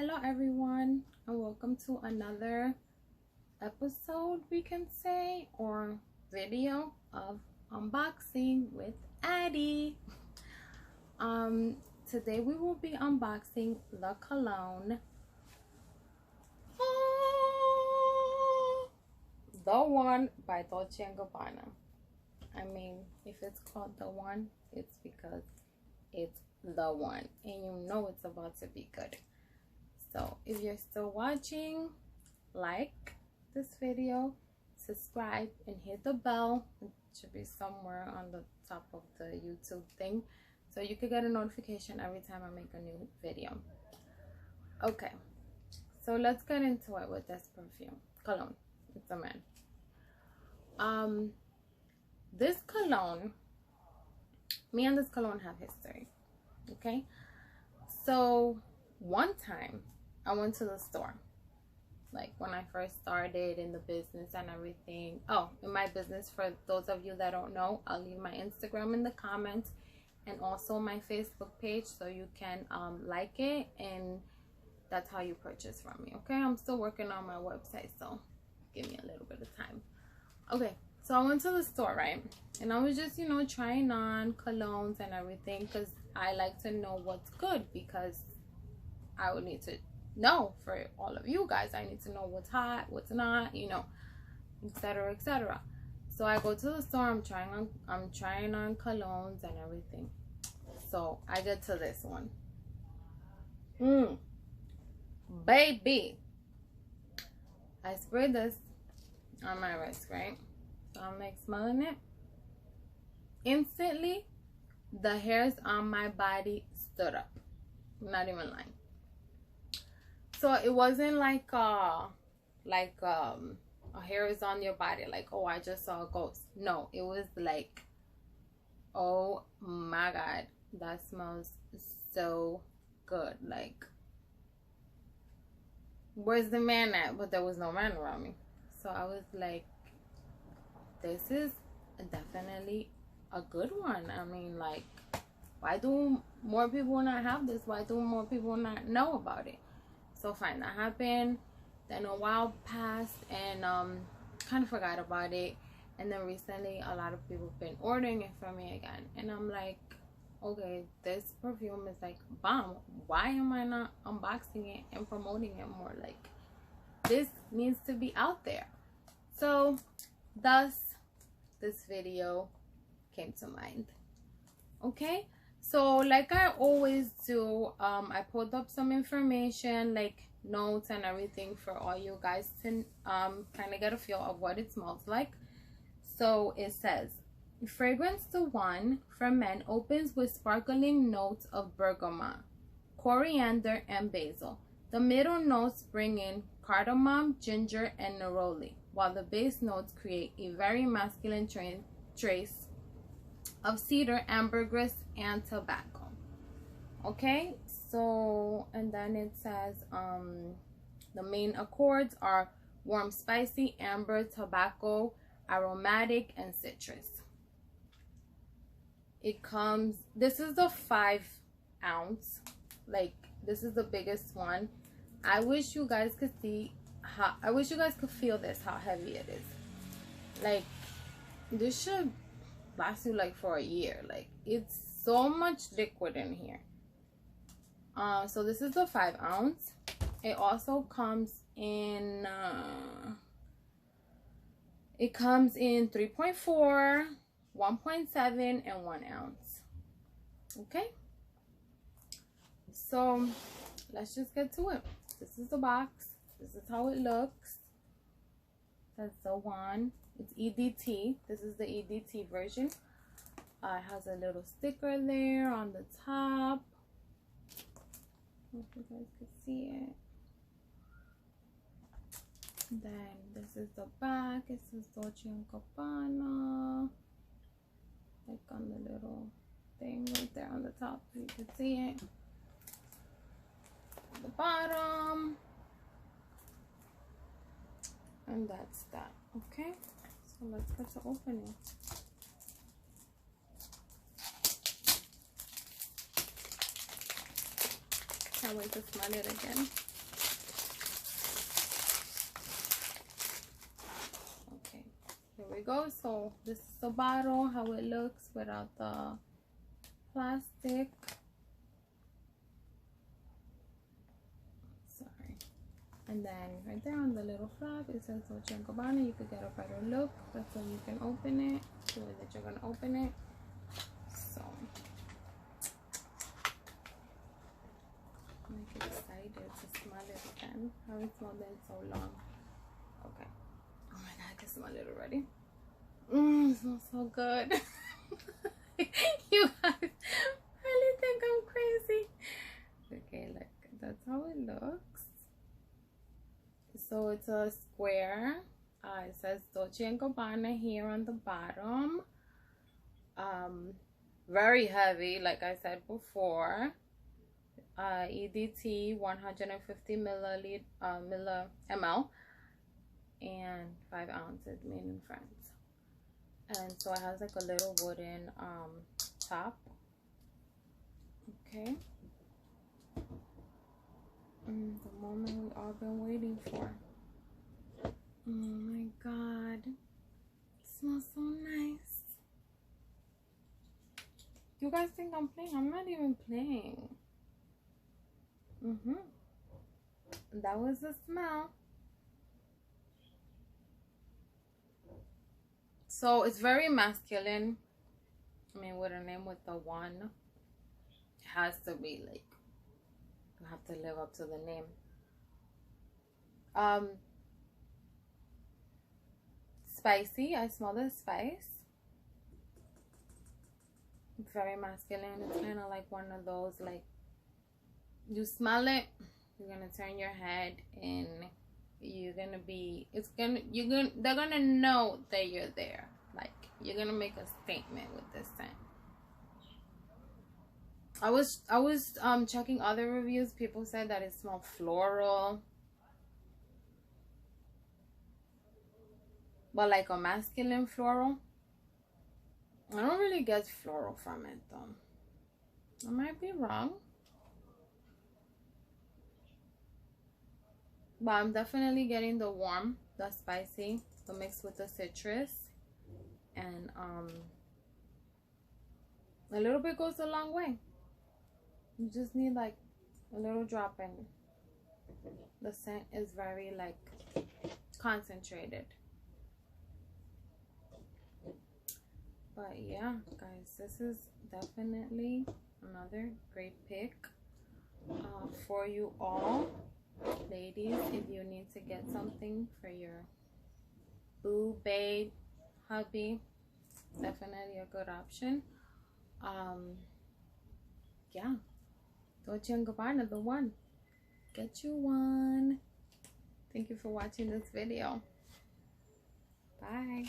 Hello everyone, and welcome to another episode, we can say, or video of unboxing with Addy. Today we will be unboxing the cologne, the one by Dolce and Gabbana. I mean, if it's called the one, it's because it's the one, and you know it's about to be good. So if you're still watching, like this video, subscribe, and hit the bell. It should be somewhere on the top of the YouTube thing, so you can get a notification every time I make a new video. Okay, so let's get into it with this perfume, cologne. It's a man. This cologne, me and this cologne have history. Okay, so one time I went to the store, like when I first started in the business and everything. Oh, in my business, for those of you that don't know, I'll leave my Instagram in the comments and also my Facebook page, so you can like it, and that's how you purchase from me. Okay, I'm still working on my website, so give me a little bit of time. Okay, so I went to the store, right, and I was just, you know, trying on colognes and everything, because I like to know what's good, because I would need to know for all of you guys. I need to know what's hot, what's not, you know, etc., etc. So I go to the store, I'm trying on colognes and everything. So I get to this one. Baby, I sprayed this on my wrist, right? So I'm like smelling it. Instantly, the hairs on my body stood up. I'm not even lying. So it wasn't like a hair is on your body, like, oh, I just saw a ghost. No, it was like, oh my god, that smells so good. Like, where's the man at? But there was no man around me. So I was like, this is definitely a good one. I mean, like, why do more people not have this? Why do more people not know about it? So fine, that happened. Then a while passed, and kind of forgot about it. And then recently, a lot of people have been ordering it from me again, and I'm like, okay, this perfume is like bomb. Why am I not unboxing it and promoting it more? Like, this needs to be out there. So thus this video came to mind. Okay, so like I always do, I pulled up some information, like notes and everything, for all you guys to kind of get a feel of what it smells like. So it says, fragrance to one for men opens with sparkling notes of bergamot, coriander, and basil. The middle notes bring in cardamom, ginger, and neroli, while the base notes create a very masculine trace of cedar, ambergris, and tobacco. Okay, so, and then it says the main accords are warm, spicy, amber, tobacco, aromatic, and citrus. It comes, this is the 5 ounce, like, this is the biggest one. I wish you guys could see how, I wish you guys could feel this, how heavy it is. Like, this should last you like for a year. Like, it's so much liquid in here. So this is the 5 ounce. It also comes in 3.4, 1.7, and 1 ounce. Okay, so let's just get to it. This is the box. This is how it looks. That's the one. It's EDT. This is the EDT version. It has a little sticker there on the top. I hope you guys can see it. Then this is the back. It says Dolce and Gabbana, like on the little thing right there on the top, you can see it. The bottom, and that's that. Okay, so let's get to opening. Can't wait to smell it again. we go. So this is the bottle, how it looks without the plastic. Sorry. And then right there on the little flap it says Dolce & Gabbana. You could get a better look. That's how you can open it, the way that you're gonna open it. So I'm like excited to smell it again. I haven't smelled it in so long. Okay. Oh my god, I can smell it already. It smells so good. You guys really think I'm crazy. Okay, look, that's how it looks. So it's a square. It says Dolce & Gabbana here on the bottom. Very heavy, like I said before. EDT 150 ml and 5 ounces, made in France. And so it has like a little wooden top. Okay. The moment we all been waiting for. Oh my god, it smells so nice. You guys think I'm playing? I'm not even playing. That was the smell. So it's very masculine. I mean, with a name with the one, it has to be like, you have to live up to the name. Spicy. I smell the spice. It's very masculine. It's kind of like one of those, like, you smell it, you're gonna turn your head and you're gonna be, they're gonna know that you're there. Like, you're gonna make a statement with this scent. I was checking other reviews. People said that it smelled floral, but like a masculine floral. I don't really get floral from it though. I might be wrong, but I'm definitely getting the warm, the spicy, the mix with the citrus, and a little bit goes a long way. You just need like a little drop, and the scent is very like concentrated. But yeah, guys, this is definitely another great pick for you all. Ladies, if you need to get something for your boo, babe, hubby, definitely a good option. Yeah, Dolce & Gabbana, the one. Get you one. Thank you for watching this video. Bye.